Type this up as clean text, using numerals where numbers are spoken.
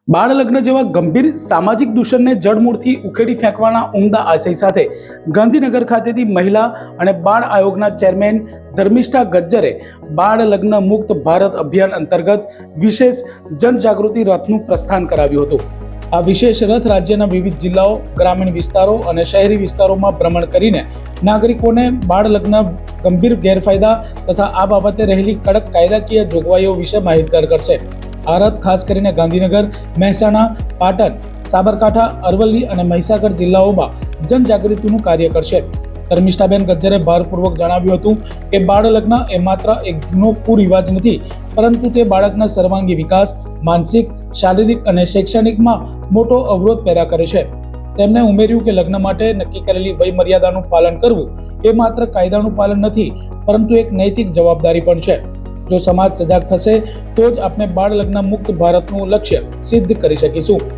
બાળ લગ્ન જેવા ગંભીર સામાજિક દૂષણને જડમૂળથી ઉખેડી ફેંકવાના ઉમદા આશય સાથે ગાંધીનગર ખાતેથી મહિલા અને બાળ આયોગના ચેરમેન ધર્મિષ્ઠા ગજ્જરે બાળ લગ્ન મુક્ત ભારત અભિયાન અંતર્ગત વિશેષ જનજાગૃતિ રથનું પ્રસ્થાન કરાવ્યું હતું। આ વિશેષ રથ રાજ્યના વિવિધ જિલ્લાઓ, ગ્રામીણ વિસ્તારો અને શહેરી વિસ્તારોમાં ભ્રમણ કરીને નાગરિકોને બાળ લગ્ન ગંભીર ગેરફાયદા તથા આ બાબતે રહેલી કડક કાયદાકીય જોગવાઈઓ વિશે માહિતગાર કરશે। આ રથ ખાસ કરીને ગાંધીનગર, મહેસાણા, પાટણ, સાબરકાંઠા, અરવલ્લી અને મહીસાગર જિલ્લાઓમાં જનજાગૃતિનું કાર્ય કરશે। ધર્મિષ્ઠાબેન ગજ્જરે ભારપૂર્વક જણાવ્યું હતું કે બાળ લગ્ન એ માત્ર એક જૂનો કુરિવાજ નથી, પરંતુ તે બાળકના સર્વાંગી વિકાસ, માનસિક, શારીરિક અને શૈક્ષણિકમાં મોટો અવરોધ પેદા કરે છે। તેમણે ઉમેર્યું કે લગ્ન માટે નક્કી કરેલી વય મર્યાદાનું પાલન કરવું એ માત્ર કાયદાનું પાલન નથી, પરંતુ એક નૈતિક જવાબદારી પણ છે। જો સમાજ સજાગ થશે તો જ આપણે બાળ લગ્ન મુક્ત ભારતનું લક્ષ્ય સિદ્ધ કરી શકીશું।